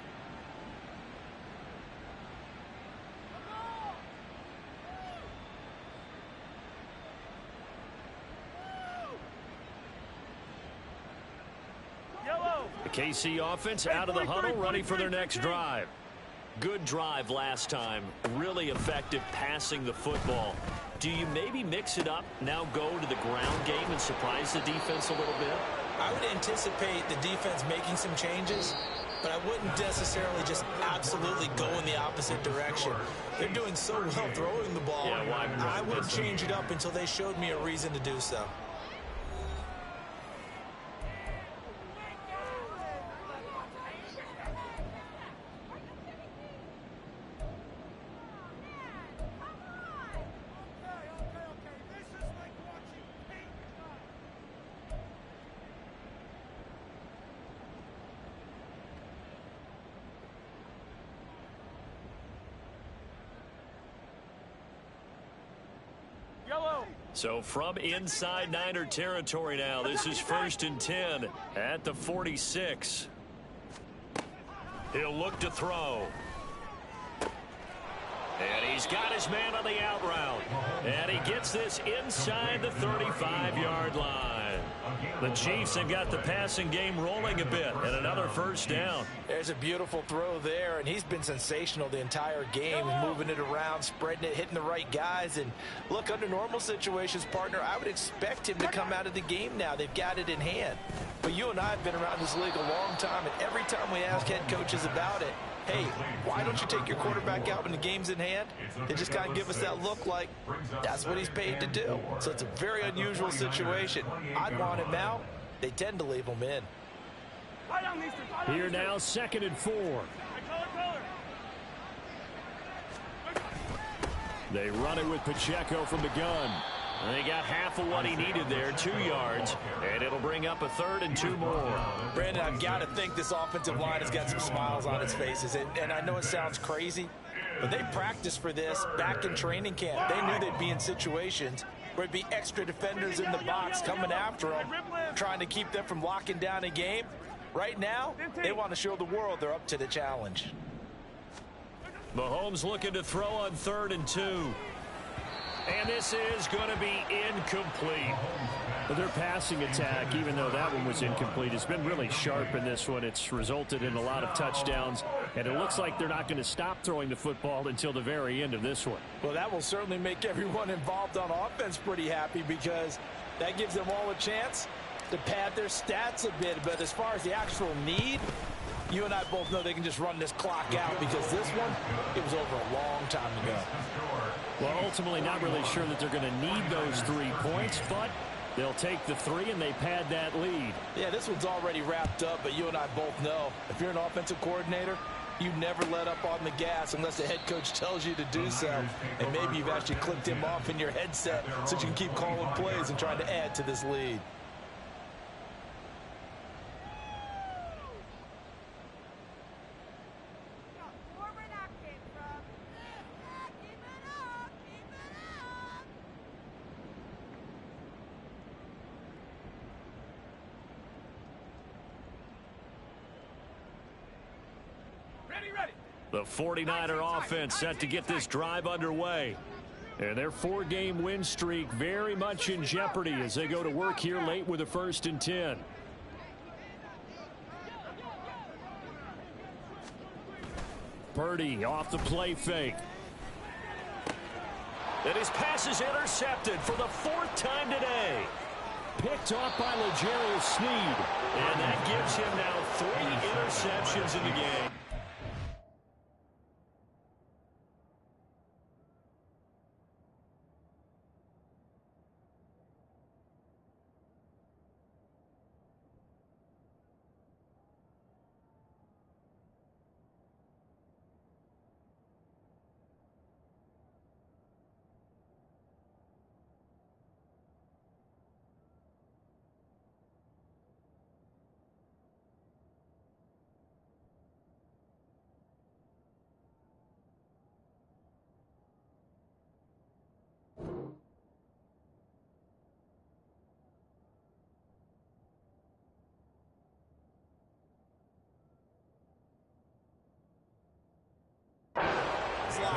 The KC offense out of the huddle, ready for their next drive. Good drive last time. Really effective passing the football. Do you maybe mix it up, now go to the ground game and surprise the defense a little bit? I would anticipate the defense making some changes, but I wouldn't necessarily just absolutely go in the opposite direction. They're doing so well throwing the ball. Yeah, I wouldn't change it up until they showed me a reason to do so. So from inside Niner territory now, this is 1st and 10 at the 46. He'll look to throw. And he's got his man on the out route. And he gets this inside the 35-yard line. The Chiefs have got the passing game rolling a bit, and another first down. There's a beautiful throw there, and he's been sensational the entire game, moving it around, spreading it, hitting the right guys. And look, under normal situations, partner, I would expect him to come out of the game now. They've got it in hand. But you and I have been around this league a long time, and every time we ask head coaches about it, hey, why don't you take your quarterback out when the game's in hand? They just kind of give us that look like that's what he's paid to do. So it's a very unusual situation. I'd want him out. They tend to leave him in. Here now, 2nd and 4. They run it with Pacheco from the gun. And they got half of what he needed there, 2 yards, and it'll bring up a 3rd and 2 more. Brandon, I've got to think this offensive line has got some smiles on its faces, and I know it sounds crazy, but they practiced for this back in training camp. They knew they'd be in situations where it'd be extra defenders in the box coming after them, trying to keep them from locking down a game. Right now, they want to show the world they're up to the challenge. Mahomes looking to throw on 3rd and 2. And this is going to be incomplete. But their passing attack, even though that one was incomplete, has been really sharp in this one. It's resulted in a lot of touchdowns, and it looks like they're not going to stop throwing the football until the very end of this one. Well, that will certainly make everyone involved on offense pretty happy, because that gives them all a chance to pad their stats a bit. But as far as the actual need, you and I both know they can just run this clock out, because this one, it was over a long time ago. Well, ultimately not really sure that they're going to need those 3 points, but they'll take the 3 and they pad that lead. Yeah, this one's already wrapped up, but you and I both know if you're an offensive coordinator, you never let up on the gas unless the head coach tells you to do so. And maybe you've actually clicked him off in your headset so you can keep calling plays and trying to add to this lead. The 49er offense set to get this drive underway. And their 4-game win streak very much in jeopardy as they go to work here late with a 1st and 10. Purdy off the play fake. And his pass is intercepted for the 4th time today. Picked off by L'Jarius Sneed. And that gives him now 3 interceptions in the game.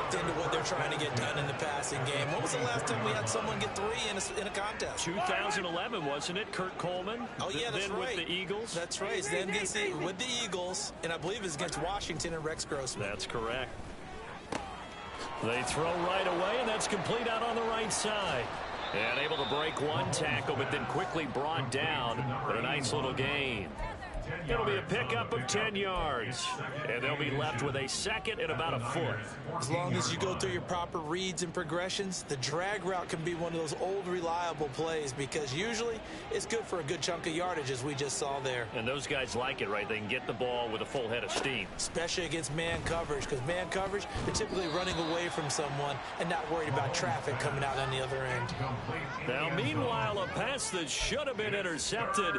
locked into what they're trying to get done in the passing game. When was the last time we had someone get 3 in a contest? 2011, wasn't it? Kurt Coleman. Oh, yeah, that's then right. with the Eagles. That's right. It's then with the Eagles, and I believe it's against Washington and Rex Grossman. That's correct. They throw right away, and that's complete out on the right side. And able to break one tackle, but then quickly brought down. But a nice little gain. It'll be a pickup of 10 yards. And they'll be left with a second and about a foot. As long as you go through your proper reads and progressions, the drag route can be one of those old reliable plays because usually it's good for a good chunk of yardage as we just saw there. And those guys like it, right? They can get the ball with a full head of steam. Especially against man coverage because man coverage, they're typically running away from someone and not worried about traffic coming out on the other end. Now, meanwhile, a pass that should have been intercepted,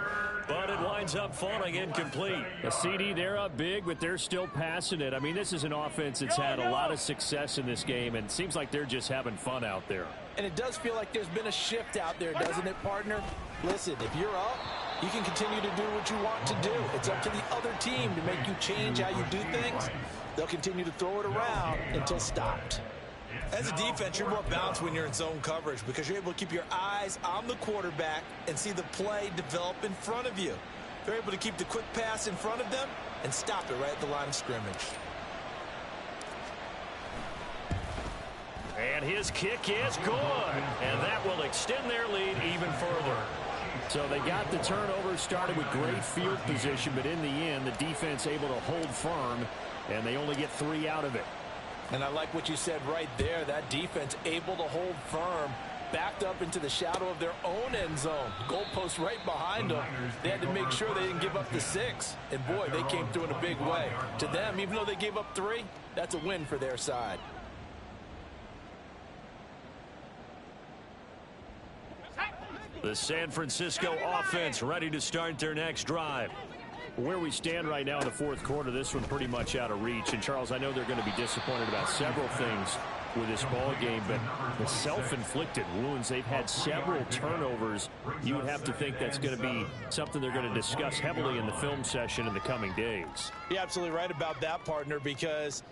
but it winds up falling incomplete. A CD, they're up big, but they're still passing it. I mean, this is an offense that's had a lot of success in this game, and it seems like they're just having fun out there. And it does feel like there's been a shift out there, doesn't it, partner? Listen, if you're up, you can continue to do what you want to do. It's up to the other team to make you change how you do things. They'll continue to throw it around until stopped. As a defense, you're more balanced when you're in zone coverage because you're able to keep your eyes on the quarterback and see the play develop in front of you. They're able to keep the quick pass in front of them and stop it right at the line of scrimmage. And his kick is good. And that will extend their lead even further. So they got the turnover, started with great field position, but in the end, the defense able to hold firm, and they only get 3 out of it. And I like what you said right there. That defense able to hold firm, backed up into the shadow of their own end zone. Goalpost right behind them. They had to make sure they didn't give up the 6. And, boy, they came through in a big way. To them, even though they gave up 3, that's a win for their side. The San Francisco offense ready to start their next drive. Where we stand right now in the fourth quarter, this one pretty much out of reach. And, Charles, I know they're going to be disappointed about several things with this ball game, but the self-inflicted wounds, they've had several turnovers. You would have to think that's going to be something they're going to discuss heavily in the film session in the coming days. You're absolutely right about that, partner, because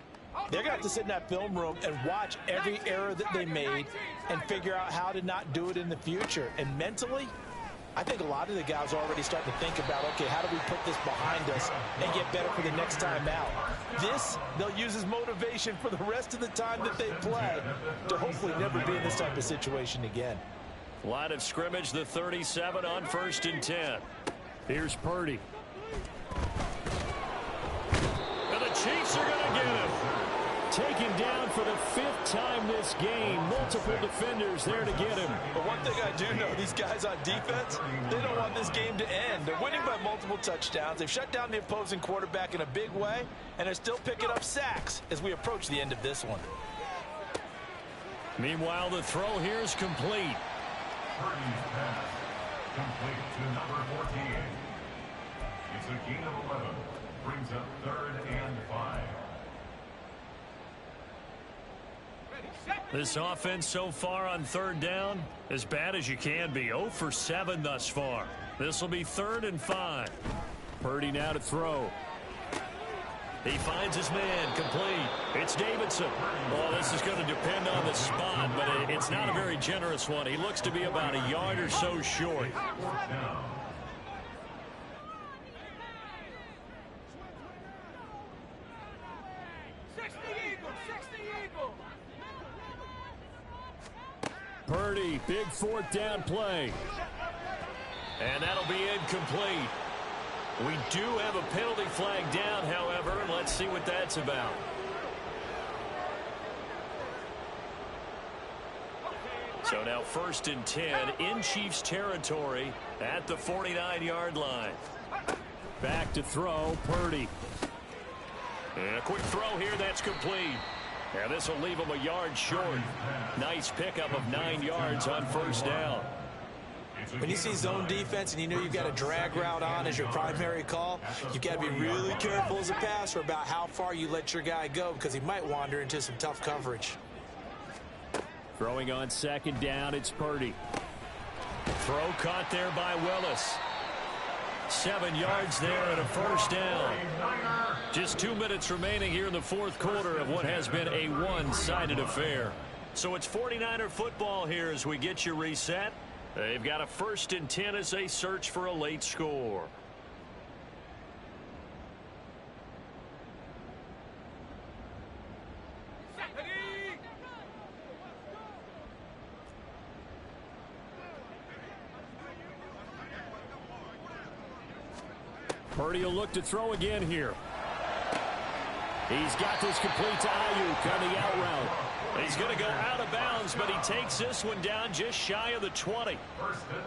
they're going to have to sit in that film room and watch every error that they made and figure out how to not do it in the future. And mentally, I think a lot of the guys are already starting to think about, okay, how do we put this behind us and get better for the next time out? This, they'll use as motivation for the rest of the time that they play to hopefully never be in this type of situation again. Line of scrimmage, the 37 on 1st and 10. Here's Purdy. And the Chiefs are going to get him. Taken down for the 5th time this game. Multiple defenders there to get him. But one thing I do know, these guys on defense, they don't want this game to end. They're winning by multiple touchdowns. They've shut down the opposing quarterback in a big way, and they're still picking up sacks as we approach the end of this one. Meanwhile, the throw here is complete. Purdy's pass complete to number 14. It's a gain of 11. Brings up 3rd and 5. This offense so far on 3rd down, as bad as you can be. 0 for 7 thus far. This will be 3rd and 5. Purdy now to throw. He finds his man, complete. It's Davidson. Well, this is going to depend on the spot, but it's not a very generous one. He looks to be about a yard or so short. Purdy, big 4th down play. And that'll be incomplete. We do have a penalty flag down, however, and let's see what that's about. So now 1st and 10 in Chiefs territory at the 49-yard line. Back to throw, Purdy. And a quick throw here, that's complete. And this will leave him a yard short. Nice pickup of 9 yards on 1st down. When you see zone defense and you know you've got a drag route on as your primary call, you've got to be really careful as a passer about how far you let your guy go because he might wander into some tough coverage. Throwing on 2nd down, it's Purdy. Throw caught there by Willis. 7 yards there and a first down. Just 2 minutes remaining here in the fourth quarter of what has been a one-sided affair. So it's 49er football here as we get you reset. They've got a 1st and 10 as they search for a late score. Purdy will look to throw again here. He's got this complete to Ayuk on the out route. He's going to go out of bounds, but he takes this one down just shy of the 20.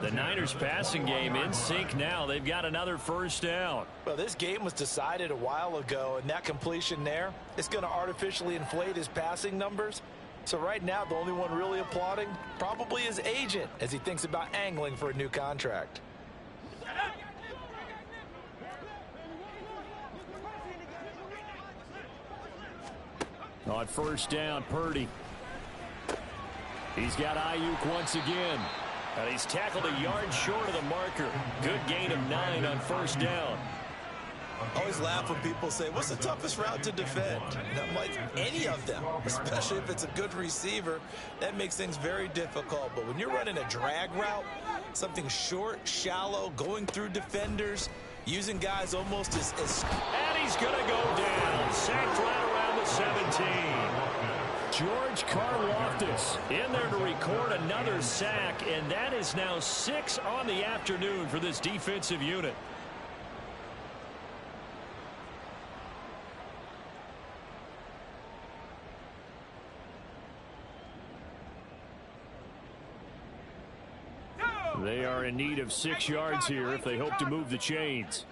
The Niners passing game in sync now. They've got another first down. Well, this game was decided a while ago, and that completion there, it's going to artificially inflate his passing numbers. So right now, the only one really applauding probably his agent as he thinks about angling for a new contract. On first down, Purdy. He's got Ayuk once again. And he's tackled a yard short of the marker. Good gain of 9 on first down. I always laugh when people say, what's the toughest route to defend? And I'm like, any of them, especially if it's a good receiver. That makes things very difficult. But when you're running a drag route, something short, shallow, going through defenders, using guys almost as... And he's going to go down. Sacked right around the 17. George Karlaftis in there to record another sack, and that is now 6 on the afternoon for this defensive unit. They are in need of 6 yards here if they hope to move the chains.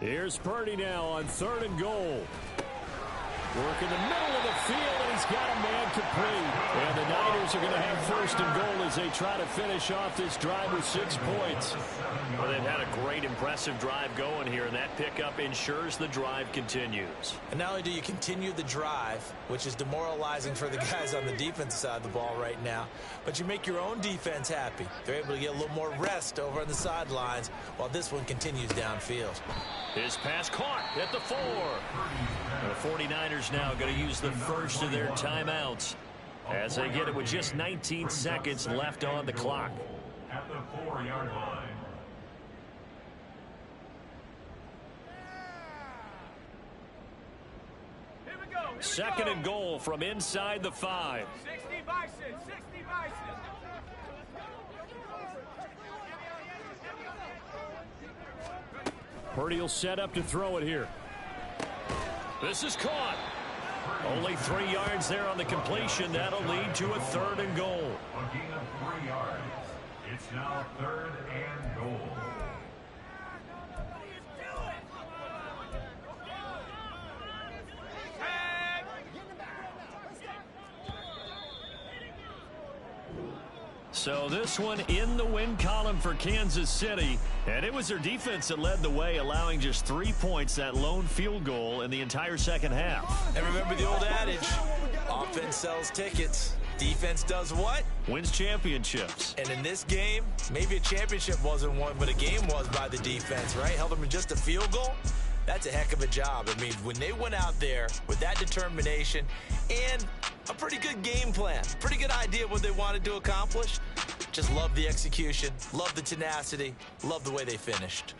Here's Purdy now on 3rd and goal. Work in the middle of the field, and he's got a man complete. And the Niners are going to have 1st and goal as they try to finish off this drive with 6 points. Well, they've had a great, impressive drive going here, and that pickup ensures the drive continues. And not only do you continue the drive, which is demoralizing for the guys on the defensive side of the ball right now, but you make your own defense happy. They're able to get a little more rest over on the sidelines while this one continues downfield. His pass caught at the 4. The 49ers now going to use the first of their timeouts as they get it with just 19 seconds left on the clock. At the 4-yard line. Here we go. 2nd and goal from inside the 5. 60 Bison, 60 Bison. Purdy will set up to throw it here. This is caught. Only 3 yards there on the completion. That'll lead to a 3rd and goal. A gain of 3 yards. It's now 3rd and goal. So this one in the win column for Kansas City. And it was their defense that led the way, allowing just 3 points, that lone field goal in the entire second half. And remember the old adage, offense sells tickets. Defense does what? Wins championships. And in this game, maybe a championship wasn't won, but a game was by the defense, right? Held them in just a field goal. That's a heck of a job. I mean, when they went out there with that determination and a pretty good game plan, pretty good idea of what they wanted to accomplish, just love the execution, love the tenacity, love the way they finished.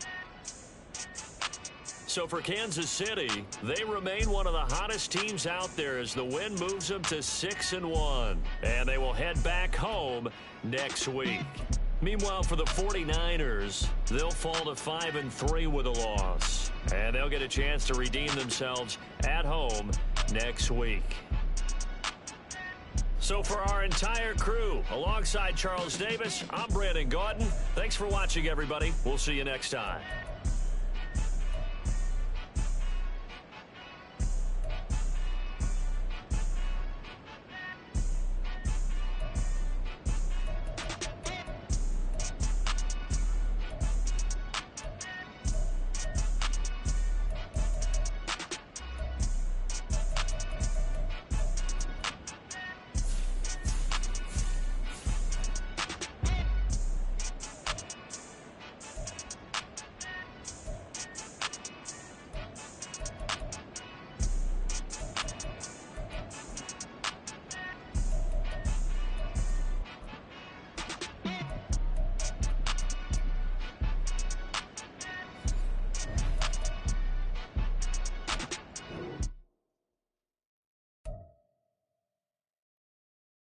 So for Kansas City, they remain one of the hottest teams out there as the win moves them to 6-1. And they will head back home next week. Meanwhile, for the 49ers, they'll fall to 5-3 with a loss. And they'll get a chance to redeem themselves at home next week. So for our entire crew, alongside Charles Davis, I'm Brandon Gaudin. Thanks for watching, everybody. We'll see you next time.